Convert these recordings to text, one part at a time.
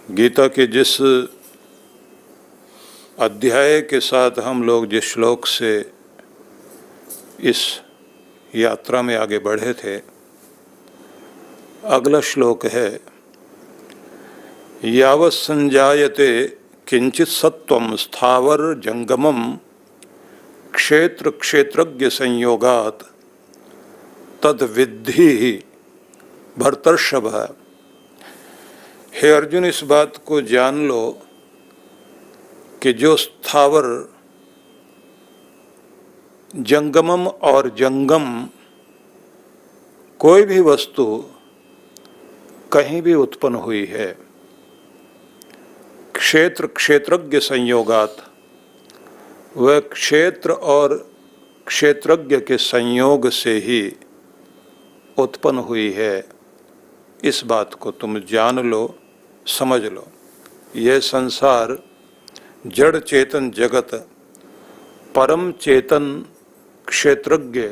गीता के जिस अध्याय के साथ हम लोग जिस श्लोक से इस यात्रा में आगे बढ़े थे, अगला श्लोक है यावत् संजायते किंचित सत्वं स्थावर जंगमम क्षेत्र क्षेत्रज्ञ संयोगात तद विद्धि भर्तर्षभ। हे अर्जुन, इस बात को जान लो कि जो स्थावर जंगमम और जंगम कोई भी वस्तु कहीं भी उत्पन्न हुई है, क्षेत्र क्षेत्रज्ञ संयोगात, वह क्षेत्र और क्षेत्रज्ञ के संयोग से ही उत्पन्न हुई है। इस बात को तुम जान लो, समझ लो। यह संसार जड़ चेतन जगत परम चेतन क्षेत्रज्ञ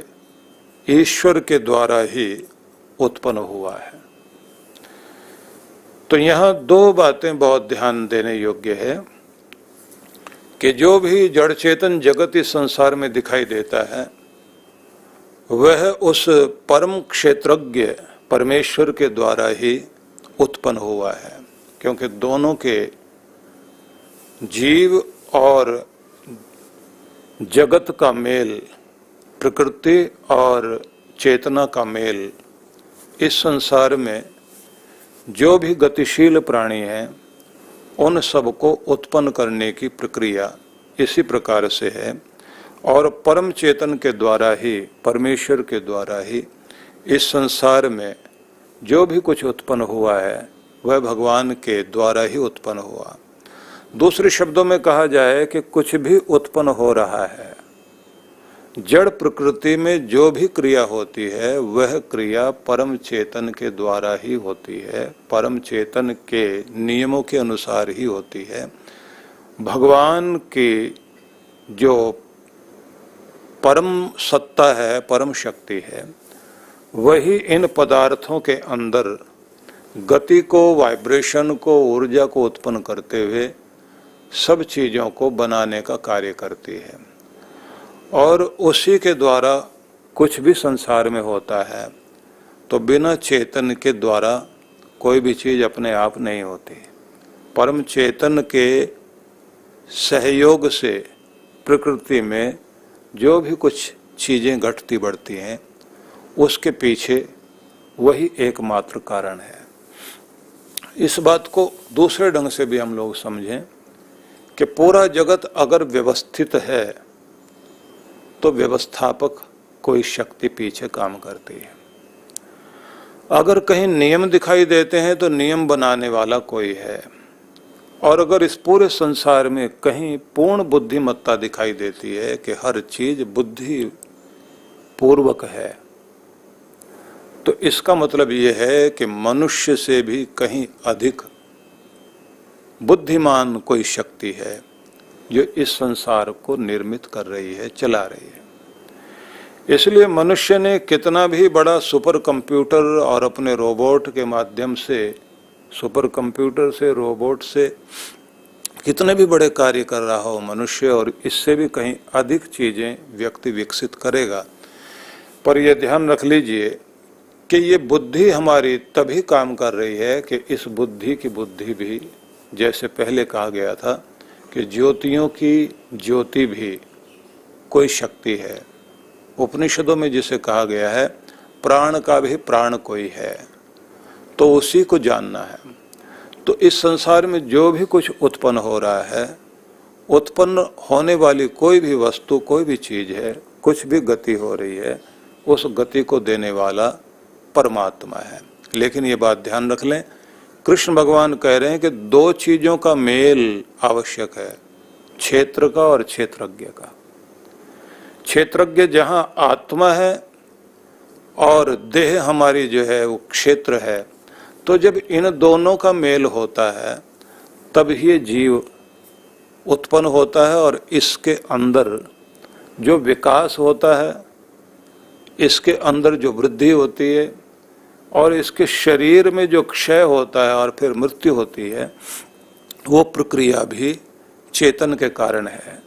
ईश्वर के द्वारा ही उत्पन्न हुआ है। तो यहाँ दो बातें बहुत ध्यान देने योग्य है कि जो भी जड़ चेतन जगत इस संसार में दिखाई देता है वह उस परम क्षेत्रज्ञ परमेश्वर के द्वारा ही उत्पन्न हुआ है, क्योंकि दोनों के जीव और जगत का मेल, प्रकृति और चेतना का मेल, इस संसार में जो भी गतिशील प्राणी हैं उन सबको उत्पन्न करने की प्रक्रिया इसी प्रकार से है। और परम चेतन के द्वारा ही, परमेश्वर के द्वारा ही इस संसार में जो भी कुछ उत्पन्न हुआ है वह भगवान के द्वारा ही उत्पन्न हुआ। दूसरे शब्दों में कहा जाए कि कुछ भी उत्पन्न हो रहा है, जड़ प्रकृति में जो भी क्रिया होती है वह क्रिया परम चेतन के द्वारा ही होती है, परम चेतन के नियमों के अनुसार ही होती है। भगवान की जो परम सत्ता है, परम शक्ति है, वही इन पदार्थों के अंदर गति को, वाइब्रेशन को, ऊर्जा को उत्पन्न करते हुए सब चीज़ों को बनाने का कार्य करती है। और उसी के द्वारा कुछ भी संसार में होता है। तो बिना चेतन के द्वारा कोई भी चीज़ अपने आप नहीं होती। परम चेतन के सहयोग से प्रकृति में जो भी कुछ चीज़ें घटती बढ़ती हैं उसके पीछे वही एकमात्र कारण है। इस बात को दूसरे ढंग से भी हम लोग समझें कि पूरा जगत अगर व्यवस्थित है तो व्यवस्थापक कोई शक्ति पीछे काम करती है। अगर कहीं नियम दिखाई देते हैं तो नियम बनाने वाला कोई है। और अगर इस पूरे संसार में कहीं पूर्ण बुद्धिमत्ता दिखाई देती है कि हर चीज बुद्धि पूर्वक है, तो इसका मतलब ये है कि मनुष्य से भी कहीं अधिक बुद्धिमान कोई शक्ति है जो इस संसार को निर्मित कर रही है, चला रही है। इसलिए मनुष्य ने कितना भी बड़ा सुपर कंप्यूटर और अपने रोबोट के माध्यम से, सुपर कंप्यूटर से, रोबोट से कितने भी बड़े कार्य कर रहा हो मनुष्य, और इससे भी कहीं अधिक चीज़ें व्यक्ति विकसित करेगा। पर यह ध्यान रख लीजिए कि ये बुद्धि हमारी तभी काम कर रही है कि इस बुद्धि की बुद्धि भी, जैसे पहले कहा गया था कि ज्योतियों की ज्योति भी कोई शक्ति है। उपनिषदों में जिसे कहा गया है प्राण का भी प्राण कोई है, तो उसी को जानना है। तो इस संसार में जो भी कुछ उत्पन्न हो रहा है, उत्पन्न होने वाली कोई भी वस्तु, कोई भी चीज है, कुछ भी गति हो रही है, उस गति को देने वाला परमात्मा है। लेकिन ये बात ध्यान रख लें, कृष्ण भगवान कह रहे हैं कि दो चीजों का मेल आवश्यक है, क्षेत्र का और क्षेत्रज्ञ का। क्षेत्रज्ञ जहां आत्मा है और देह हमारी जो है वो क्षेत्र है, तो जब इन दोनों का मेल होता है तब ये जीव उत्पन्न होता है। और इसके अंदर जो विकास होता है, इसके अंदर जो वृद्धि होती है, और इसके शरीर में जो क्षय होता है और फिर मृत्यु होती है, वो प्रक्रिया भी चेतन के कारण है।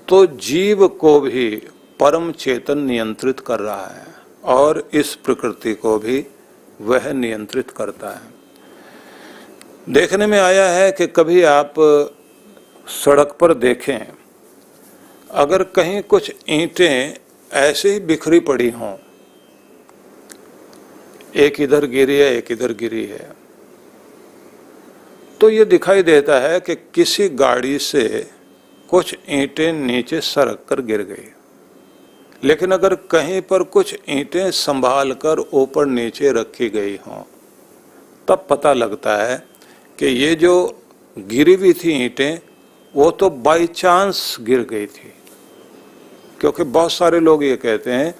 तो जीव को भी परम चेतन नियंत्रित कर रहा है और इस प्रकृति को भी वह नियंत्रित करता है। देखने में आया है कि कभी आप सड़क पर देखें, अगर कहीं कुछ ईंटें ऐसे ही बिखरी पड़ी हों, एक इधर गिरी है एक इधर गिरी है, तो ये दिखाई देता है कि किसी गाड़ी से कुछ ईंटें नीचे सरक कर गिर गई। लेकिन अगर कहीं पर कुछ ईंटें संभाल कर ऊपर नीचे रखी गई हों, तब पता लगता है कि ये जो गिरी हुई थी ईंटें, वो तो बाई चांस गिर गई थी। क्योंकि बहुत सारे लोग ये कहते हैं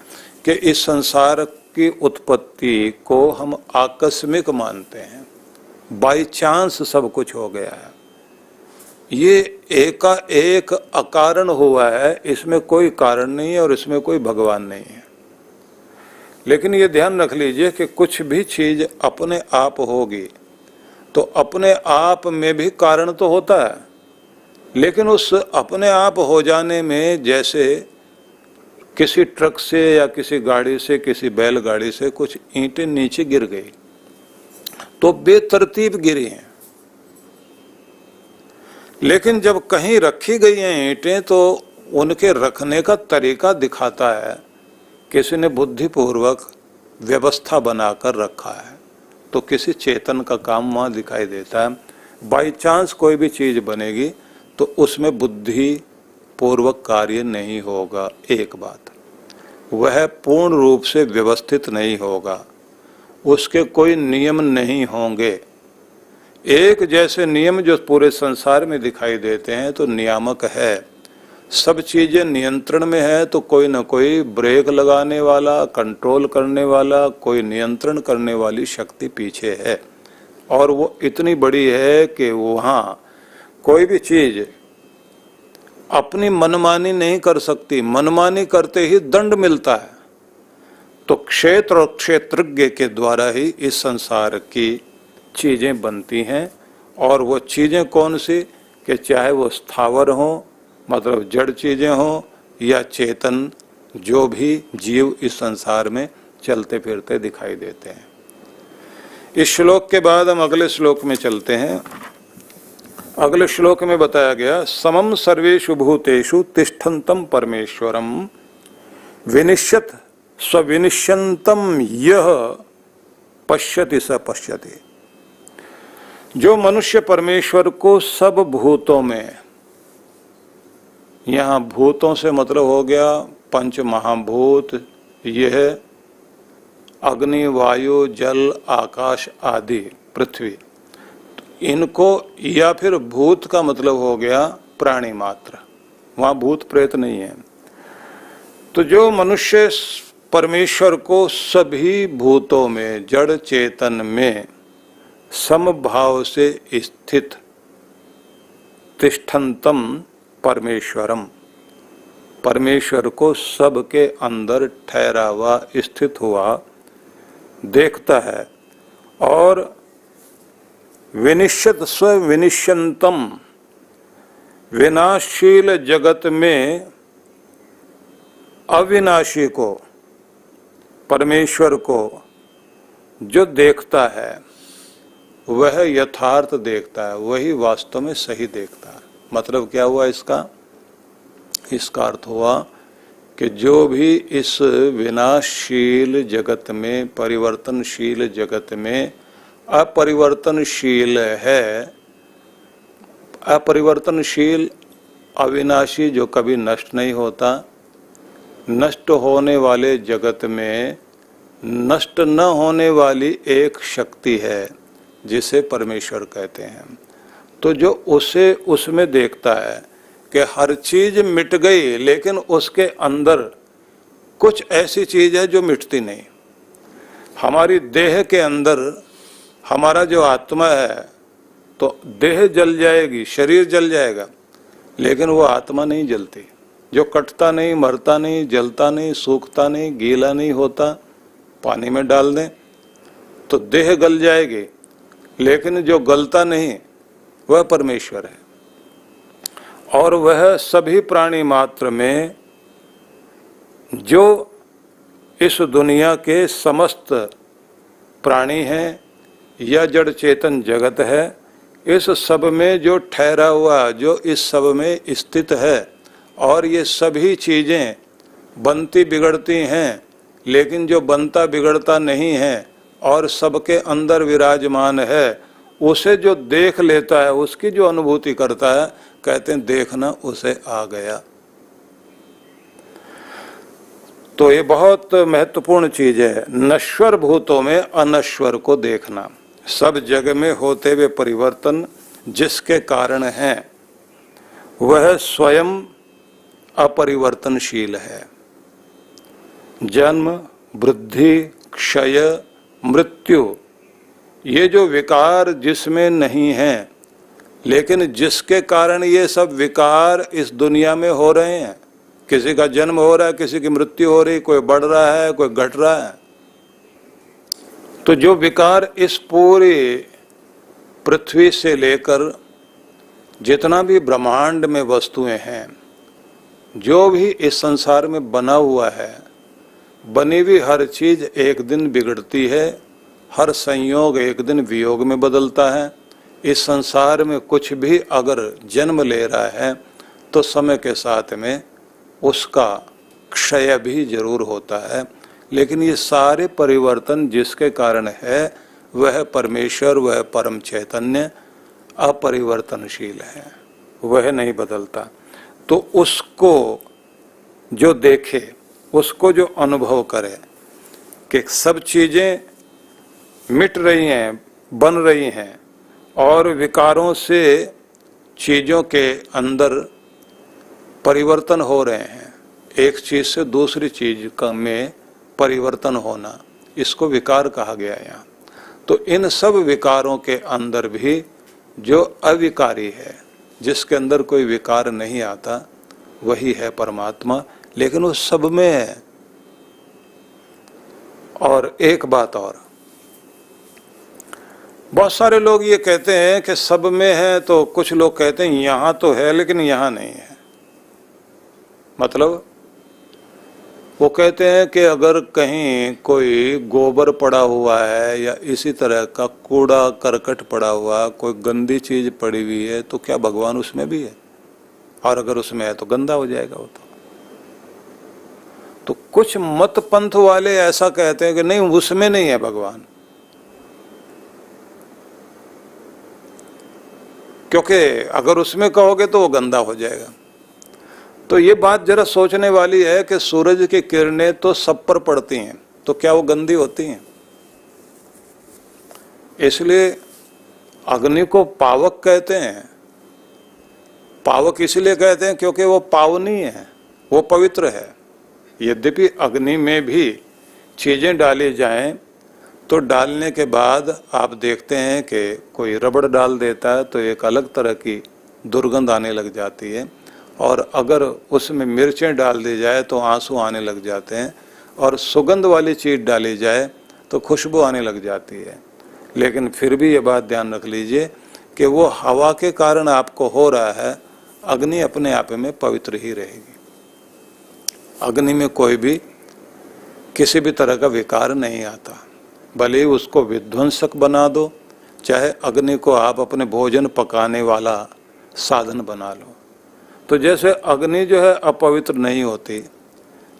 कि इस संसार की उत्पत्ति को हम आकस्मिक मानते हैं, बाई चांस सब कुछ हो गया है, ये एकाएक अकारण हुआ है, इसमें कोई कारण नहीं है और इसमें कोई भगवान नहीं है। लेकिन ये ध्यान रख लीजिए कि कुछ भी चीज अपने आप होगी तो अपने आप में भी कारण तो होता है, लेकिन उस अपने आप हो जाने में, जैसे किसी ट्रक से या किसी गाड़ी से, किसी बैलगाड़ी से कुछ ईंटें नीचे गिर गई तो बेतरतीब गिरी हैं, लेकिन जब कहीं रखी गई हैं ईंटें तो उनके रखने का तरीका दिखाता है, किसी ने बुद्धिपूर्वक व्यवस्था बनाकर रखा है, तो किसी चेतन का काम वहाँ दिखाई देता है। बाई चांस कोई भी चीज बनेगी तो उसमें बुद्धि पूर्वक कार्य नहीं होगा। एक बात, वह पूर्ण रूप से व्यवस्थित नहीं होगा, उसके कोई नियम नहीं होंगे। एक जैसे नियम जो पूरे संसार में दिखाई देते हैं तो नियामक है, सब चीजें नियंत्रण में है, तो कोई न कोई ब्रेक लगाने वाला, कंट्रोल करने वाला, कोई नियंत्रण करने वाली शक्ति पीछे है, और वो इतनी बड़ी है कि वहाँ कोई भी चीज अपनी मनमानी नहीं कर सकती, मनमानी करते ही दंड मिलता है। तो क्षेत्र और क्षेत्रज्ञ के द्वारा ही इस संसार की चीजें बनती हैं, और वो चीजें कौन सी, कि चाहे वो स्थावर हो, मतलब जड़ चीजें हों, या चेतन जो भी जीव इस संसार में चलते फिरते दिखाई देते हैं। इस श्लोक के बाद हम अगले श्लोक में चलते हैं। अगले श्लोक में बताया गया, समम सर्वेषु भूतेषु तिष्ठन्तम परमेश्वरम विनिश्यत स्वविनिश्यन्तम यह पश्यति स पश्यति। जो मनुष्य परमेश्वर को सब भूतों में, यहाँ भूतों से मतलब हो गया पंच महाभूत, यह अग्नि, वायु, जल, आकाश आदि, पृथ्वी, इनको, या फिर भूत का मतलब हो गया प्राणी मात्र, वहाँ भूत प्रेत नहीं है। तो जो मनुष्य परमेश्वर को सभी भूतों में, जड़ चेतन में समभाव से स्थित, तिष्ठन्तम परमेश्वरम, परमेश्वर को सबके अंदर ठहरा हुआ, स्थित हुआ देखता है, और विनिश्यत स्वविनिश्यन्तम, विनाशील जगत में अविनाशी को, परमेश्वर को जो देखता है वह यथार्थ देखता है, वही वास्तव में सही देखता है। मतलब क्या हुआ इसका? इसका अर्थ हुआ कि जो भी इस विनाशशील जगत में, परिवर्तनशील जगत में अपरिवर्तनशील है, अपरिवर्तनशील अविनाशी जो कभी नष्ट नहीं होता, नष्ट होने वाले जगत में नष्ट न होने वाली एक शक्ति है जिसे परमेश्वर कहते हैं। तो जो उसे उसमें देखता है कि हर चीज मिट गई, लेकिन उसके अंदर कुछ ऐसी चीज है जो मिटती नहीं। हमारी देह के अंदर हमारा जो आत्मा है, तो देह जल जाएगी, शरीर जल जाएगा, लेकिन वो आत्मा नहीं जलती, जो कटता नहीं, मरता नहीं, जलता नहीं, सूखता नहीं, गीला नहीं होता, पानी में डाल दें तो देह गल जाएगी, लेकिन जो गलता नहीं वह परमेश्वर है। और वह सभी प्राणी मात्र में, जो इस दुनिया के समस्त प्राणी हैं या जड़ चेतन जगत है, इस सब में जो ठहरा हुआ, जो इस सब में स्थित है, और ये सभी चीज़ें बनती बिगड़ती हैं, लेकिन जो बनता बिगड़ता नहीं है और सबके अंदर विराजमान है, उसे जो देख लेता है, उसकी जो अनुभूति करता है, कहते हैं देखना उसे आ गया। तो ये बहुत महत्वपूर्ण चीज है, नश्वर भूतों में अनश्वर को देखना। सब जग में होते हुए परिवर्तन जिसके कारण है, वह स्वयं अपरिवर्तनशील है। जन्म, वृद्धि, क्षय, मृत्यु, ये जो विकार जिसमें नहीं है, लेकिन जिसके कारण ये सब विकार इस दुनिया में हो रहे हैं। किसी का जन्म हो रहा है, किसी की मृत्यु हो रही, कोई बढ़ रहा है, कोई घट रहा है। तो जो विकार इस पूरी पृथ्वी से लेकर जितना भी ब्रह्मांड में वस्तुएं हैं, जो भी इस संसार में बना हुआ है, बनी हुई हर चीज एक दिन बिगड़ती है, हर संयोग एक दिन वियोग में बदलता है। इस संसार में कुछ भी अगर जन्म ले रहा है तो समय के साथ में उसका क्षय भी जरूर होता है, लेकिन ये सारे परिवर्तन जिसके कारण है वह परमेश्वर, वह परम चैतन्य अपरिवर्तनशील है, वह नहीं बदलता। तो उसको जो देखे, उसको जो अनुभव करे कि सब चीजें मिट रही हैं, बन रही हैं, और विकारों से चीजों के अंदर परिवर्तन हो रहे हैं, एक चीज से दूसरी चीज में परिवर्तन होना, इसको विकार कहा गया यहाँ। तो इन सब विकारों के अंदर भी जो अविकारी है, जिसके अंदर कोई विकार नहीं आता, वही है परमात्मा, लेकिन वो सब में है। और एक बात और, बहुत सारे लोग ये कहते हैं कि सब में है, तो कुछ लोग कहते हैं यहां तो है लेकिन यहां नहीं है। मतलब वो कहते हैं कि अगर कहीं कोई गोबर पड़ा हुआ है या इसी तरह का कूड़ा करकट पड़ा हुआ, कोई गंदी चीज पड़ी हुई है, तो क्या भगवान उसमें भी है? और अगर उसमें है तो गंदा हो जाएगा वो तो कुछ मत पंथ वाले ऐसा कहते हैं कि नहीं, उसमें नहीं है भगवान, क्योंकि अगर उसमें कहोगे तो वो गंदा हो जाएगा। तो ये बात जरा सोचने वाली है कि सूरज की किरणें तो सब पर पड़ती हैं, तो क्या वो गंदी होती हैं? इसलिए अग्नि को पावक कहते हैं। पावक इसलिए कहते हैं क्योंकि वो पावनी है, वो पवित्र है। यद्यपि अग्नि में भी चीजें डाली जाएं, तो डालने के बाद आप देखते हैं कि कोई रबड़ डाल देता है तो एक अलग तरह की दुर्गंध आने लग जाती है, और अगर उसमें मिर्चें डाल दी जाए तो आंसू आने लग जाते हैं, और सुगंध वाली चीज़ डाली जाए तो खुशबू आने लग जाती है। लेकिन फिर भी ये बात ध्यान रख लीजिए कि वो हवा के कारण आपको हो रहा है, अग्नि अपने आप में पवित्र ही रहेगी। अग्नि में कोई भी किसी भी तरह का विकार नहीं आता, भले ही उसको विध्वंसक बना दो, चाहे अग्नि को आप अपने भोजन पकाने वाला साधन बना लो। तो जैसे अग्नि जो है अपवित्र नहीं होती,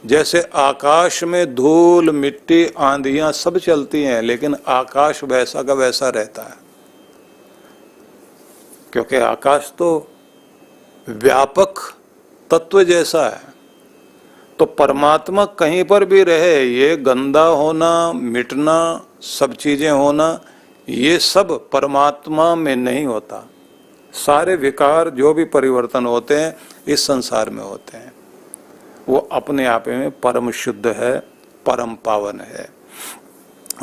जैसे आकाश में धूल, मिट्टी, आंधियां सब चलती हैं, लेकिन आकाश वैसा का वैसा रहता है, क्योंकि आकाश तो व्यापक तत्व जैसा है। तो परमात्मा कहीं पर भी रहे, ये गंदा होना, मिटना, सब चीजें होना, ये सब परमात्मा में नहीं होता। सारे विकार जो भी परिवर्तन होते हैं इस संसार में होते हैं, वो अपने आप में परम शुद्ध है, परम पावन है।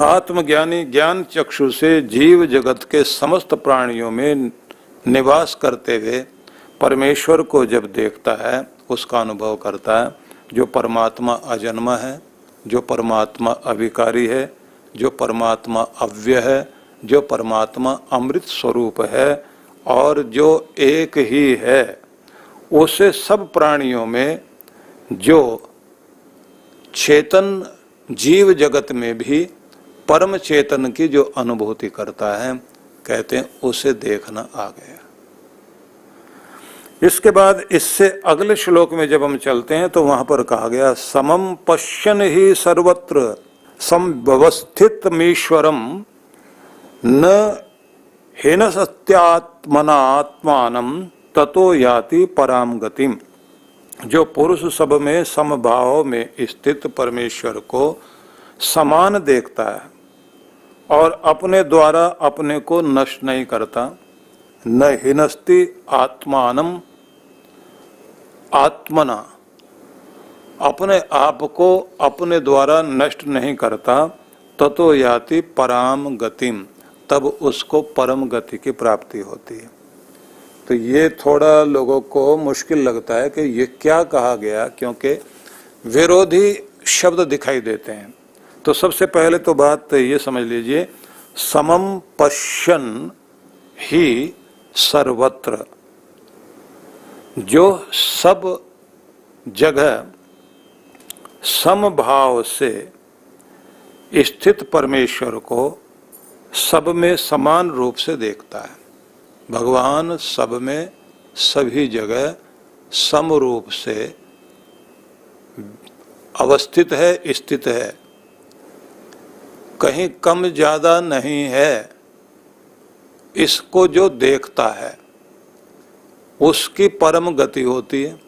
आत्मज्ञानी ज्ञान चक्षु से जीव जगत के समस्त प्राणियों में निवास करते हुए परमेश्वर को जब देखता है, उसका अनुभव करता है, जो परमात्मा अजन्मा है, जो परमात्मा अविकारी है, जो परमात्मा अव्यय है, जो परमात्मा अमृत स्वरूप है और जो एक ही है, उसे सब प्राणियों में जो चेतन जीव जगत में भी परम चेतन की जो अनुभूति करता है, कहते हैं उसे देखना आ गया। इसके बाद इससे अगले श्लोक में जब हम चलते हैं तो वहां पर कहा गया समम पश्यन ही सर्वत्र समवस्थितमीश्वरम न हीनसत्यात्मनात्मानं ततो याति पराम गतिम। जो पुरुष सब में समभाव में स्थित परमेश्वर को समान देखता है और अपने द्वारा अपने को नष्ट नहीं करता, न हिनस्ति आत्मानम आत्मना, अपने आप को अपने द्वारा नष्ट नहीं करता, ततो याति पराम गतिम, तब उसको परम गति की प्राप्ति होती है। तो ये थोड़ा लोगों को मुश्किल लगता है कि ये क्या कहा गया, क्योंकि विरोधी शब्द दिखाई देते हैं। तो सबसे पहले तो बात ये समझ लीजिए, समम पश्यन ही सर्वत्र, जो सब जगह समभाव से स्थित परमेश्वर को सब में समान रूप से देखता है। भगवान सब में सभी जगह सम रूप से अवस्थित है, स्थित है, कहीं कम ज्यादा नहीं है। इसको जो देखता है उसकी परम गति होती है,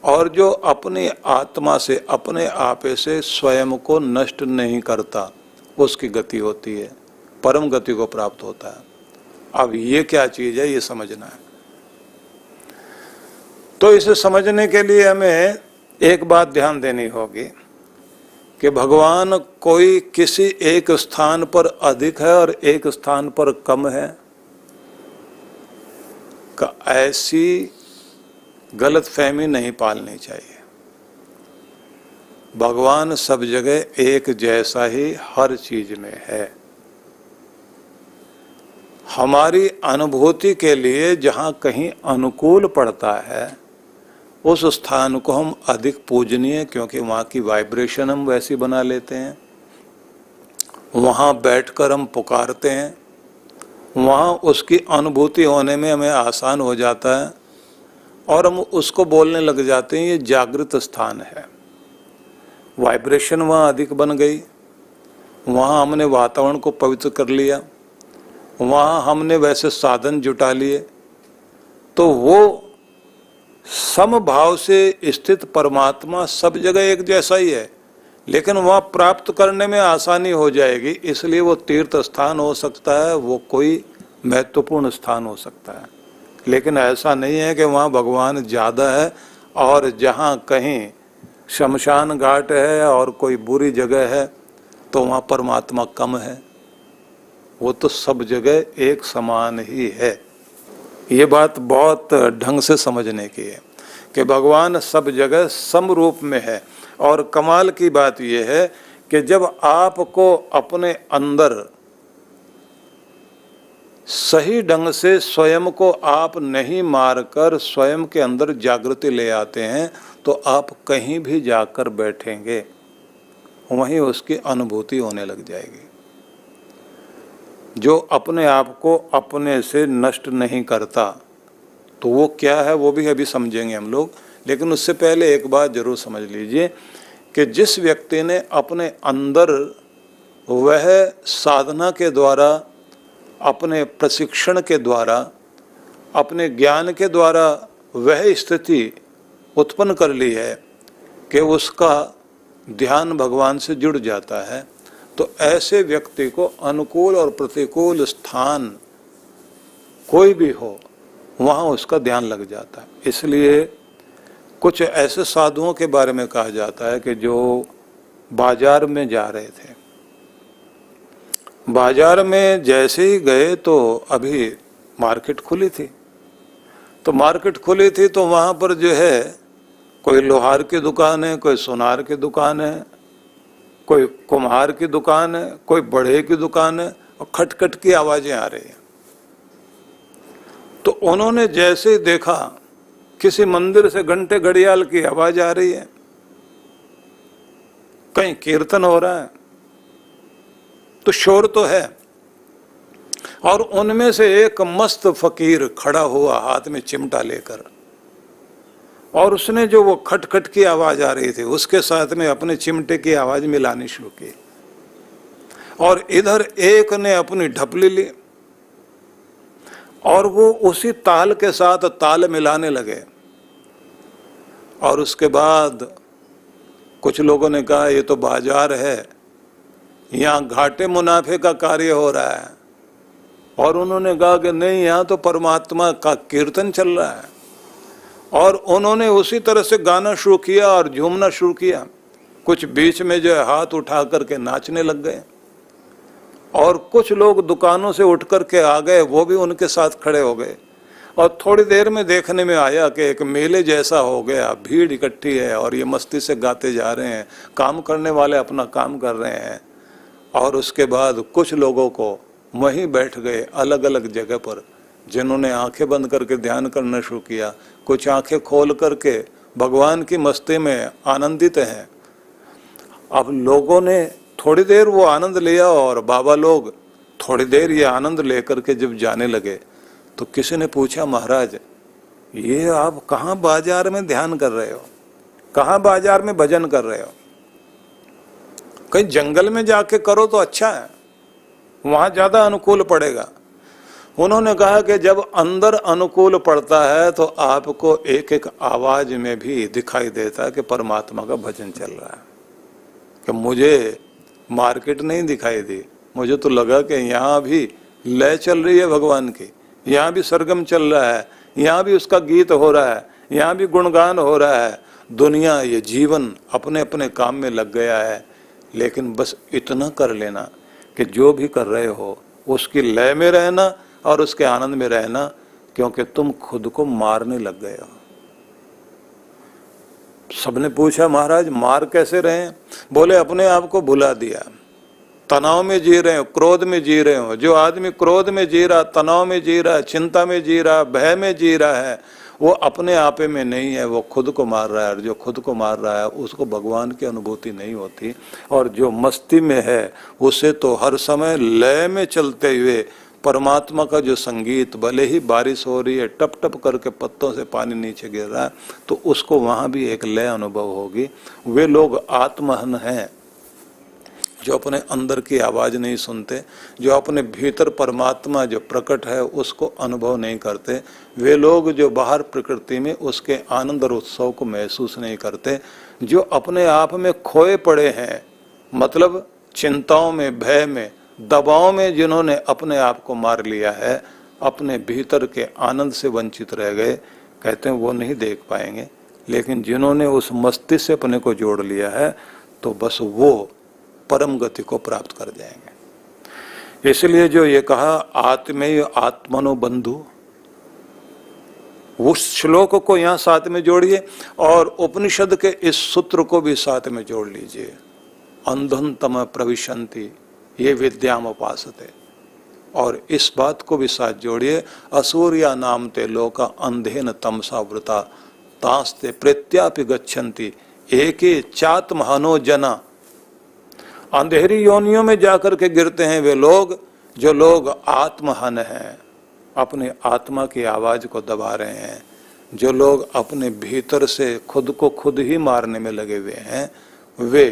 और जो अपनी आत्मा से अपने आपे से स्वयं को नष्ट नहीं करता उसकी गति होती है, परम गति को प्राप्त होता है। अब ये क्या चीज है, ये समझना है। तो इसे समझने के लिए हमें एक बात ध्यान देनी होगी कि भगवान कोई किसी एक स्थान पर अधिक है और एक स्थान पर कम है, का ऐसी गलतफहमी नहीं पालनी चाहिए। भगवान सब जगह एक जैसा ही हर चीज में है। हमारी अनुभूति के लिए जहाँ कहीं अनुकूल पड़ता है उस स्थान को हम अधिक पूजनीय, क्योंकि वहाँ की वाइब्रेशन हम वैसी बना लेते हैं, वहाँ बैठकर हम पुकारते हैं, वहाँ उसकी अनुभूति होने में हमें आसान हो जाता है और हम उसको बोलने लग जाते हैं ये जागृत स्थान है। वाइब्रेशन वहाँ अधिक बन गई, वहाँ हमने वातावरण को पवित्र कर लिया, वहाँ हमने वैसे साधन जुटा लिए, तो वो समभाव से स्थित परमात्मा सब जगह एक जैसा ही है, लेकिन वहाँ प्राप्त करने में आसानी हो जाएगी। इसलिए वो तीर्थ स्थान हो सकता है, वो कोई महत्वपूर्ण स्थान हो सकता है, लेकिन ऐसा नहीं है कि वहाँ भगवान ज़्यादा है और जहाँ कहीं शमशान घाट है और कोई बुरी जगह है तो वहाँ परमात्मा कम है। वो तो सब जगह एक समान ही है। ये बात बहुत ढंग से समझने की है कि भगवान सब जगह सम रूप में है। और कमाल की बात यह है कि जब आपको अपने अंदर सही ढंग से स्वयं को आप नहीं मारकर स्वयं के अंदर जागृति ले आते हैं तो आप कहीं भी जाकर बैठेंगे वहीं उसकी अनुभूति होने लग जाएगी। जो अपने आप को अपने से नष्ट नहीं करता तो वो क्या है वो भी अभी समझेंगे हम लोग, लेकिन उससे पहले एक बात जरूर समझ लीजिए कि जिस व्यक्ति ने अपने अंदर वह साधना के द्वारा, अपने प्रशिक्षण के द्वारा, अपने ज्ञान के द्वारा वह स्थिति उत्पन्न कर ली है कि उसका ध्यान भगवान से जुड़ जाता है, तो ऐसे व्यक्ति को अनुकूल और प्रतिकूल स्थान कोई भी हो वहाँ उसका ध्यान लग जाता है। इसलिए कुछ ऐसे साधुओं के बारे में कहा जाता है कि जो बाजार में जा रहे थे, बाजार में जैसे ही गए तो अभी मार्केट खुली थी, तो मार्केट खुली थी तो वहाँ पर जो है कोई लोहार की दुकान है, कोई सुनार की दुकान है, कोई कुम्हार की दुकान है, कोई बढ़े की दुकान है, और खटखट की आवाजें आ रही हैं। तो उन्होंने जैसे ही देखा किसी मंदिर से घंटे घड़ियाल की आवाज आ रही है, कहीं कीर्तन हो रहा है, तो शोर तो है। और उनमें से एक मस्त फकीर खड़ा हुआ हाथ में चिमटा लेकर, और उसने जो वो खटखट की आवाज आ रही थी उसके साथ में अपने चिमटे की आवाज मिलानी शुरू की। और इधर एक ने अपनी ढपली ली और वो उसी ताल के साथ ताल मिलाने लगे। और उसके बाद कुछ लोगों ने कहा ये तो बाजार है, यहाँ घाटे मुनाफे का कार्य हो रहा है। और उन्होंने कहा कि नहीं, यहाँ तो परमात्मा का कीर्तन चल रहा है। और उन्होंने उसी तरह से गाना शुरू किया और झूमना शुरू किया। कुछ बीच में जो है हाथ उठा करके नाचने लग गए, और कुछ लोग दुकानों से उठ करके आ गए, वो भी उनके साथ खड़े हो गए। और थोड़ी देर में देखने में आया कि एक मेले जैसा हो गया, भीड़ इकट्ठी है और ये मस्ती से गाते जा रहे हैं, काम करने वाले अपना काम कर रहे हैं। और उसके बाद कुछ लोगों को वहीं बैठ गए अलग अलग जगह पर, जिन्होंने आंखें बंद करके ध्यान करना शुरू किया, कुछ आंखें खोल करके भगवान की मस्ती में आनंदित हैं। अब लोगों ने थोड़ी देर वो आनंद लिया और बाबा लोग थोड़ी देर ये आनंद लेकर के जब जाने लगे तो किसी ने पूछा, महाराज ये आप कहाँ बाजार में ध्यान कर रहे हो, कहाँ बाजार में भजन कर रहे हो? कहीं जंगल में जाके करो तो अच्छा है, वहां ज्यादा अनुकूल पड़ेगा। उन्होंने कहा कि जब अंदर अनुकूल पड़ता है तो आपको एक एक आवाज में भी दिखाई देता है कि परमात्मा का भजन चल रहा है। कि मुझे मार्केट नहीं दिखाई दी, मुझे तो लगा कि यहाँ भी लय चल रही है भगवान की, यहाँ भी सरगम चल रहा है, यहाँ भी उसका गीत हो रहा है, यहाँ भी गुणगान हो रहा है। दुनिया, ये जीवन अपने अपने काम में लग गया है। लेकिन बस इतना कर लेना कि जो भी कर रहे हो उसकी लय में रहना और उसके आनंद में रहना, क्योंकि तुम खुद को मारने लग गए हो। सबने पूछा, महाराज मार कैसे रहे? बोले अपने आप को भुला दिया, तनाव में जी रहे हो, क्रोध में जी रहे हो। जो आदमी क्रोध में जी रहा, तनाव में जी रहा, चिंता में जी रहा, भय में जी रहा है, वो अपने आपे में नहीं है, वो खुद को मार रहा है। और जो खुद को मार रहा है उसको भगवान की अनुभूति नहीं होती। और जो मस्ती में है उसे तो हर समय लय में चलते हुए परमात्मा का जो संगीत, भले ही बारिश हो रही है, टप टप करके पत्तों से पानी नीचे गिर रहा है, तो उसको वहां भी एक लय अनुभव होगी। वे लोग आत्महन हैं जो अपने अंदर की आवाज नहीं सुनते, जो अपने भीतर परमात्मा जो प्रकट है उसको अनुभव नहीं करते। वे लोग जो बाहर प्रकृति में उसके आनंद और उत्सव को महसूस नहीं करते, जो अपने आप में खोए पड़े हैं, मतलब चिंताओं में, भय में, दबाव में, जिन्होंने अपने आप को मार लिया है, अपने भीतर के आनंद से वंचित रह गए, कहते हैं वो नहीं देख पाएंगे। लेकिन जिन्होंने उस मस्ती से अपने को जोड़ लिया है तो बस वो परम गति को प्राप्त कर जाएंगे। इसलिए जो ये कहा आत्मेय आत्मनो बंधु, उस श्लोक को यहाँ साथ में जोड़िए और उपनिषद के इस सूत्र को भी साथ में जोड़ लीजिए। अंधन तम प्रविशन्ति ये विद्याम उपासते, और इस बात को भी साथ जोड़िए। असूर्या नाम ते लोका अंधेन तमसा वृता तास्ते प्रेत्यापि गच्छन्ति एके चात्महनो जना। अंधेरी योनियों में जाकर के गिरते हैं वे लोग जो लोग आत्महन हैं, अपने आत्मा की आवाज को दबा रहे हैं, जो लोग अपने भीतर से खुद को खुद ही मारने में लगे हुए हैं, वे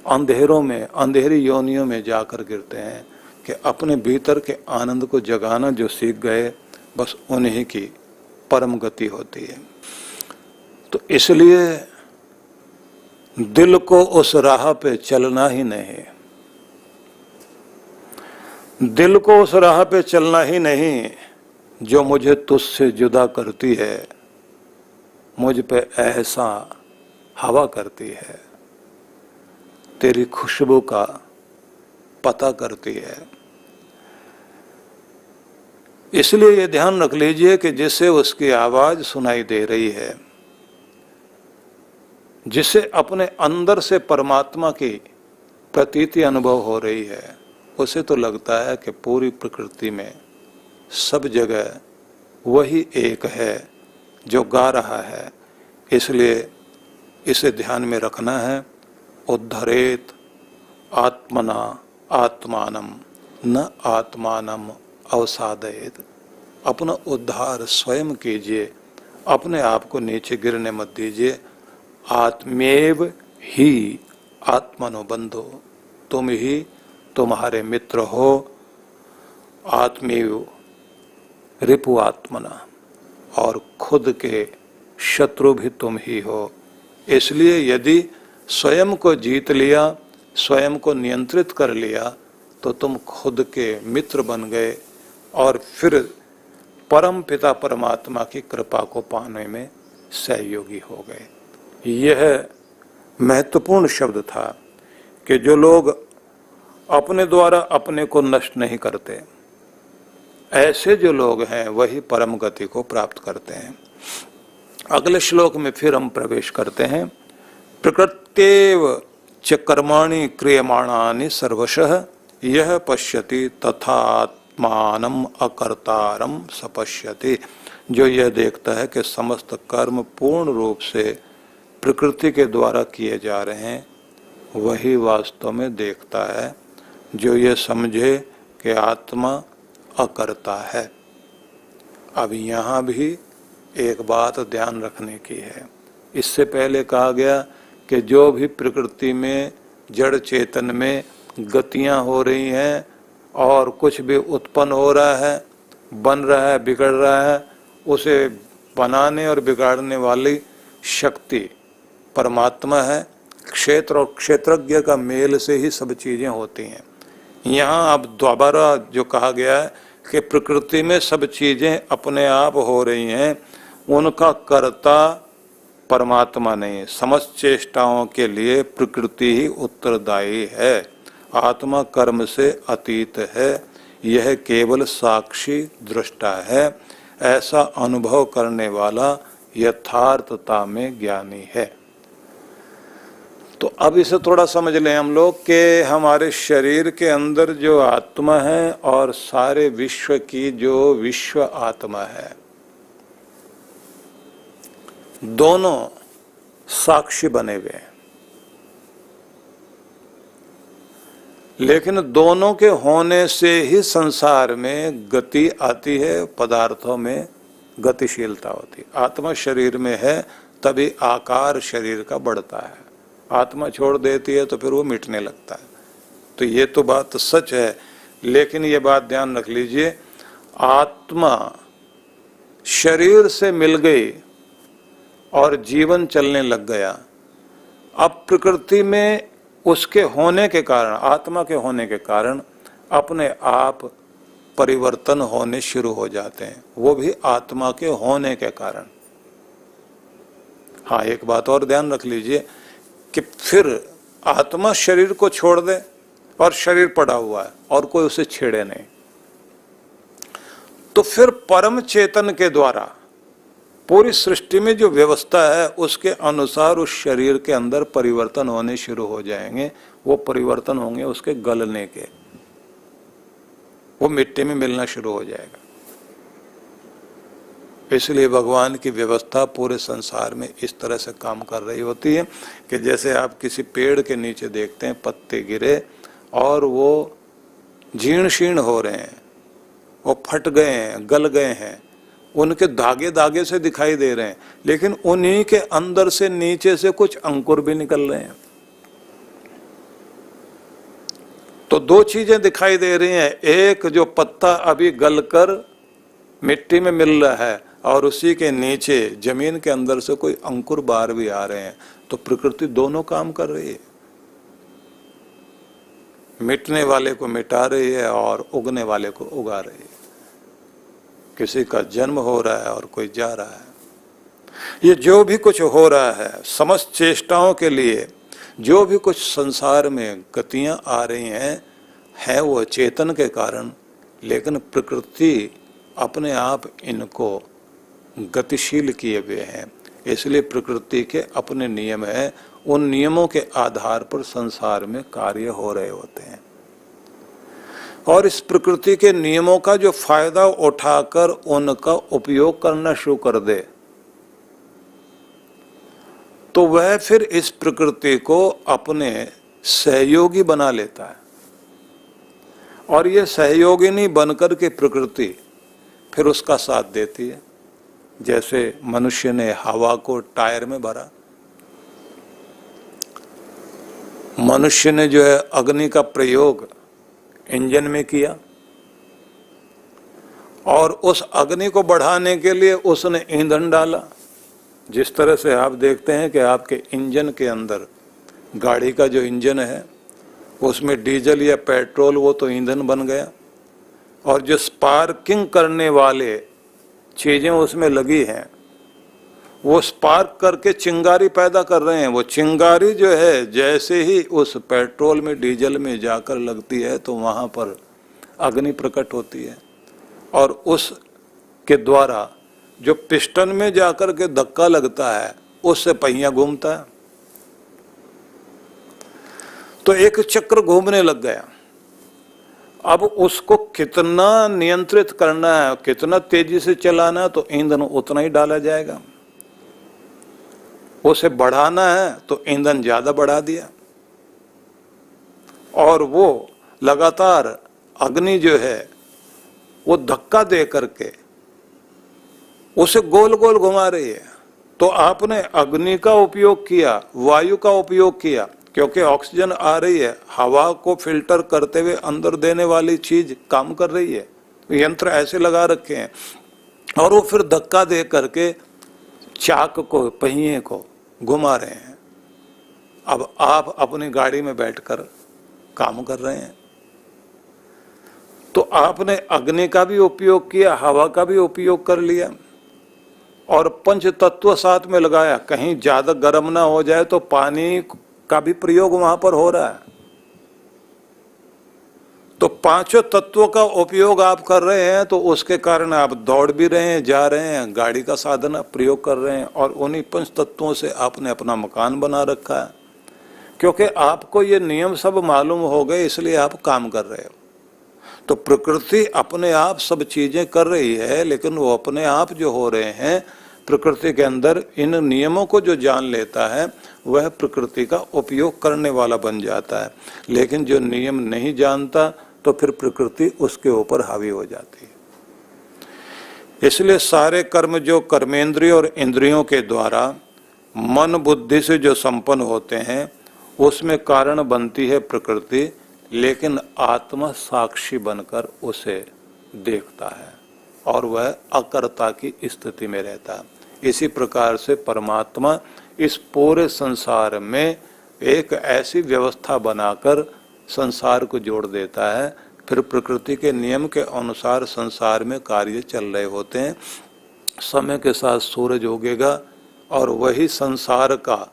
अंधेरों में, अंधेरी योनियों में जाकर गिरते हैं। कि अपने भीतर के आनंद को जगाना जो सीख गए, बस उन्हीं की परम गति होती है। तो इसलिए दिल को उस राह पे चलना ही नहीं, दिल को उस राह पे चलना ही नहीं जो मुझे तुझसे जुदा करती है, मुझ पे ऐसा हवा करती है, तेरी खुशबू का पता करती है। इसलिए ये ध्यान रख लीजिए कि जिसे उसकी आवाज सुनाई दे रही है, जिसे अपने अंदर से परमात्मा की प्रतीति अनुभव हो रही है, उसे तो लगता है कि पूरी प्रकृति में सब जगह वही एक है जो गा रहा है। इसलिए इसे ध्यान में रखना है। उद्धरेत आत्मना आत्मानम न आत्मानम अवसादयेत। अपना उद्धार स्वयं कीजिए, अपने आप को नीचे गिरने मत दीजिए। आत्मेव ही आत्मनो बंधो, तुम ही तुम्हारे मित्र हो। आत्मेव रिपु आत्मना, और खुद के शत्रु भी तुम ही हो। इसलिए यदि स्वयं को जीत लिया, स्वयं को नियंत्रित कर लिया, तो तुम खुद के मित्र बन गए और फिर परम पिता परमात्मा की कृपा को पाने में सहयोगी हो गए। यह महत्वपूर्ण शब्द था कि जो लोग अपने द्वारा अपने को नष्ट नहीं करते, ऐसे जो लोग हैं वही परम गति को प्राप्त करते हैं। अगले श्लोक में फिर हम प्रवेश करते हैं। प्रकृत्येव च कर्माणि क्रियमाणानि सर्वशः यह पश्यति तथा आत्मानम अकर्तारम सपश्यति। जो यह देखता है कि समस्त कर्म पूर्ण रूप से प्रकृति के द्वारा किए जा रहे हैं, वही वास्तव में देखता है। जो यह समझे कि आत्मा अकर्ता है। अब यहाँ भी एक बात ध्यान रखने की है। इससे पहले कहा गया कि जो भी प्रकृति में जड़ चेतन में गतियां हो रही हैं और कुछ भी उत्पन्न हो रहा है, बन रहा है, बिगड़ रहा है, उसे बनाने और बिगाड़ने वाली शक्ति परमात्मा है। क्षेत्र और क्षेत्रज्ञ का मेल से ही सब चीजें होती हैं। यहाँ अब दोबारा जो कहा गया है कि प्रकृति में सब चीजें अपने आप हो रही हैं, उनका कर्ता परमात्मा नहीं। समस्त चेष्टाओं के लिए प्रकृति ही उत्तरदायी है। आत्मा कर्म से अतीत है, यह केवल साक्षी दृष्टा है। ऐसा अनुभव करने वाला यथार्थता में ज्ञानी है। तो अब इसे थोड़ा समझ लें हम लोग कि हमारे शरीर के अंदर जो आत्मा है और सारे विश्व की जो विश्व आत्मा है, दोनों साक्षी बने हुए हैं। लेकिन दोनों के होने से ही संसार में गति आती है, पदार्थों में गतिशीलता होती है। आत्मा शरीर में है तभी आकार शरीर का बढ़ता है। आत्मा छोड़ देती है तो फिर वो मिटने लगता है। तो ये तो बात सच है, लेकिन ये बात ध्यान रख लीजिए, आत्मा शरीर से मिल गई और जीवन चलने लग गया। अब प्रकृति में उसके होने के कारण, आत्मा के होने के कारण अपने आप परिवर्तन होने शुरू हो जाते हैं, वो भी आत्मा के होने के कारण। हाँ, एक बात और ध्यान रख लीजिए कि फिर आत्मा शरीर को छोड़ दे और शरीर पड़ा हुआ है और कोई उसे छेड़े नहीं, तो फिर परम चेतन के द्वारा पूरी सृष्टि में जो व्यवस्था है उसके अनुसार उस शरीर के अंदर परिवर्तन होने शुरू हो जाएंगे। वो परिवर्तन होंगे उसके गलने के, वो मिट्टी में मिलना शुरू हो जाएगा। इसलिए भगवान की व्यवस्था पूरे संसार में इस तरह से काम कर रही होती है कि जैसे आप किसी पेड़ के नीचे देखते हैं पत्ते गिरे और वो जीर्ण शीर्ण हो रहे हैं, वो फट गए हैं, गल गए हैं, उनके धागे धागे से दिखाई दे रहे हैं, लेकिन उन्हीं के अंदर से नीचे से कुछ अंकुर भी निकल रहे हैं। तो दो चीजें दिखाई दे रही हैं, एक जो पत्ता अभी गलकर मिट्टी में मिल रहा है और उसी के नीचे जमीन के अंदर से कोई अंकुर बाहर भी आ रहे हैं। तो प्रकृति दोनों काम कर रही है, मिटने वाले को मिटा रही है और उगने वाले को उगा रही है। किसी का जन्म हो रहा है और कोई जा रहा है। ये जो भी कुछ हो रहा है, समस्त चेष्टाओं के लिए जो भी कुछ संसार में गतियां आ रही हैं, है वो चेतन के कारण, लेकिन प्रकृति अपने आप इनको गतिशील किए हुए हैं। इसलिए प्रकृति के अपने नियम हैं, उन नियमों के आधार पर संसार में कार्य हो रहे होते हैं। और इस प्रकृति के नियमों का जो फायदा उठाकर उनका उपयोग करना शुरू कर दे, तो वह फिर इस प्रकृति को अपने सहयोगी बना लेता है। और ये सहयोगिनी बनकर के प्रकृति फिर उसका साथ देती है। जैसे मनुष्य ने हवा को टायर में भरा, मनुष्य ने जो है अग्नि का प्रयोग इंजन में किया, और उस अग्नि को बढ़ाने के लिए उसने ईंधन डाला। जिस तरह से आप देखते हैं कि आपके इंजन के अंदर, गाड़ी का जो इंजन है उसमें डीजल या पेट्रोल, वो तो ईंधन बन गया, और जो स्पार्किंग करने वाले चीजें उसमें लगी हैं, वो स्पार्क करके चिंगारी पैदा कर रहे हैं। वो चिंगारी जो है जैसे ही उस पेट्रोल में डीजल में जाकर लगती है तो वहां पर अग्नि प्रकट होती है, और उस के द्वारा जो पिस्टन में जाकर के धक्का लगता है उससे पहिया घूमता है। तो एक चक्र घूमने लग गया। अब उसको कितना नियंत्रित करना है, कितना तेजी से चलाना है, तो ईंधन उतना ही डाला जाएगा। उसे बढ़ाना है तो ईंधन ज्यादा बढ़ा दिया, और वो लगातार अग्नि जो है वो धक्का दे करके उसे गोल गोल घुमा रही है। तो आपने अग्नि का उपयोग किया, वायु का उपयोग किया, क्योंकि ऑक्सीजन आ रही है, हवा को फिल्टर करते हुए अंदर देने वाली चीज काम कर रही है, यंत्र ऐसे लगा रखे हैं, और वो फिर धक्का दे करके चाक को, पहिए को घुमा रहे हैं। अब आप अपनी गाड़ी में बैठकर काम कर रहे हैं, तो आपने अग्नि का भी उपयोग किया, हवा का भी उपयोग कर लिया, और पंच तत्व साथ में लगाया। कहीं ज्यादा गर्म ना हो जाए तो पानी का भी प्रयोग वहां पर हो रहा है। तो पांचों तत्वों का उपयोग आप कर रहे हैं, तो उसके कारण आप दौड़ भी रहे हैं, जा रहे हैं, गाड़ी का साधन प्रयोग कर रहे हैं, और उन्हीं पंच तत्वों से आपने अपना मकान बना रखा है। क्योंकि आपको ये नियम सब मालूम हो गए, इसलिए आप काम कर रहे हो। तो प्रकृति अपने आप सब चीजें कर रही है, लेकिन वो अपने आप जो हो रहे हैं प्रकृति के अंदर, इन नियमों को जो जान लेता है वह प्रकृति का उपयोग करने वाला बन जाता है। लेकिन जो नियम नहीं जानता तो फिर प्रकृति उसके ऊपर हावी हो जाती है। इसलिए सारे कर्म जो कर्मेंद्रिय और इंद्रियों के द्वारा मन बुद्धि से जो संपन्न होते हैं उसमें कारण बनती है प्रकृति, लेकिन आत्मा साक्षी बनकर उसे देखता है और वह अकर्ता की स्थिति में रहता है। इसी प्रकार से परमात्मा इस पूरे संसार में एक ऐसी व्यवस्था बनाकर संसार को जोड़ देता है। फिर प्रकृति के नियम के अनुसार संसार में कार्य चल रहे होते हैं। समय के साथ सूरज उगेगा और वही संसार का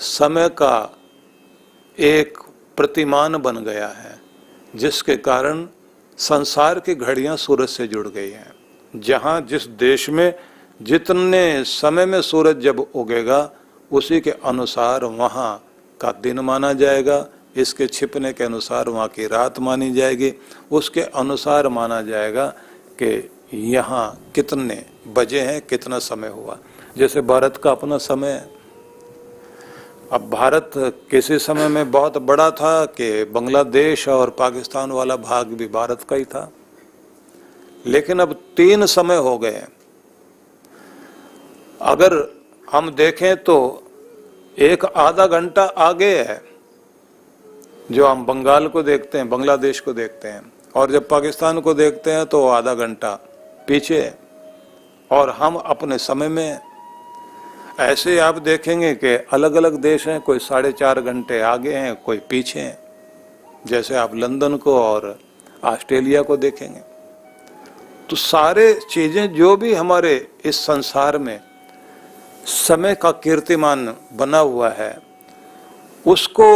समय का एक प्रतिमान बन गया है, जिसके कारण संसार की घड़ियां सूरज से जुड़ गई हैं। जहां जिस देश में जितने समय में सूरज जब उगेगा उसी के अनुसार वहां का दिन माना जाएगा, इसके छिपने के अनुसार वहां की रात मानी जाएगी, उसके अनुसार माना जाएगा कि यहाँ कितने बजे हैं, कितना समय हुआ। जैसे भारत का अपना समय है। अब भारत किसी समय में बहुत बड़ा था कि बांग्लादेश और पाकिस्तान वाला भाग भी भारत का ही था, लेकिन अब 3 समय हो गए हैं। अगर हम देखें तो एक आधा घंटा आगे है जो हम बंगाल को देखते हैं, बांग्लादेश को देखते हैं, और जब पाकिस्तान को देखते हैं तो आधा घंटा पीछे है, और हम अपने समय में हैं। ऐसे आप देखेंगे कि अलग अलग देश हैं, कोई 4.5 घंटे आगे हैं, कोई पीछे हैं। जैसे आप लंदन को और ऑस्ट्रेलिया को देखेंगे, तो सारे चीजें जो भी हमारे इस संसार में समय का कीर्तिमान बना हुआ है उसको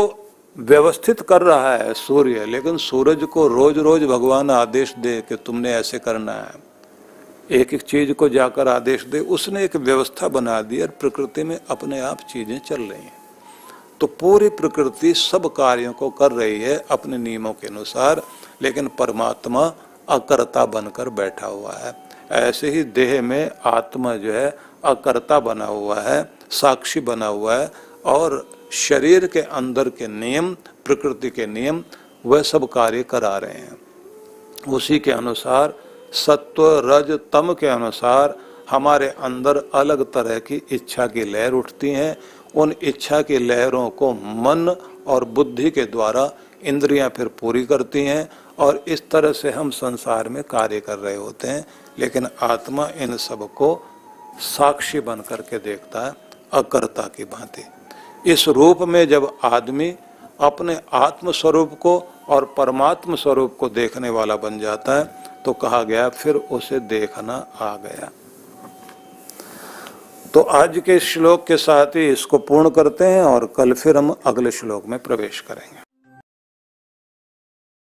व्यवस्थित कर रहा है सूर्य। लेकिन सूरज को रोज रोज भगवान आदेश दे कि तुमने ऐसे करना है, एक एक चीज को जाकर आदेश दे, उसने एक व्यवस्था बना दी और प्रकृति में अपने आप चीजें चल रही हैं। तो पूरी प्रकृति सब कार्यों को कर रही है अपने नियमों के अनुसार, लेकिन परमात्मा अकर्ता बनकर बैठा हुआ है। ऐसे ही देह में आत्मा जो है अकर्ता बना हुआ है, साक्षी बना हुआ है, और शरीर के अंदर के नियम, प्रकृति के नियम, वह सब कार्य करा रहे हैं। उसी के अनुसार सत्व रज तम के अनुसार हमारे अंदर अलग तरह की इच्छा की लहर उठती हैं। उन इच्छा की लहरों को मन और बुद्धि के द्वारा इंद्रियां फिर पूरी करती हैं, और इस तरह से हम संसार में कार्य कर रहे होते हैं। लेकिन आत्मा इन सब को साक्षी बन करके देखता है, अकर्ता की भांति। इस रूप में जब आदमी अपने आत्म स्वरूप को और परमात्म स्वरूप को देखने वाला बन जाता है, तो कहा गया फिर उसे देखना आ गया। तो आज के श्लोक के साथ ही इसको पूर्ण करते हैं, और कल फिर हम अगले श्लोक में प्रवेश करेंगे।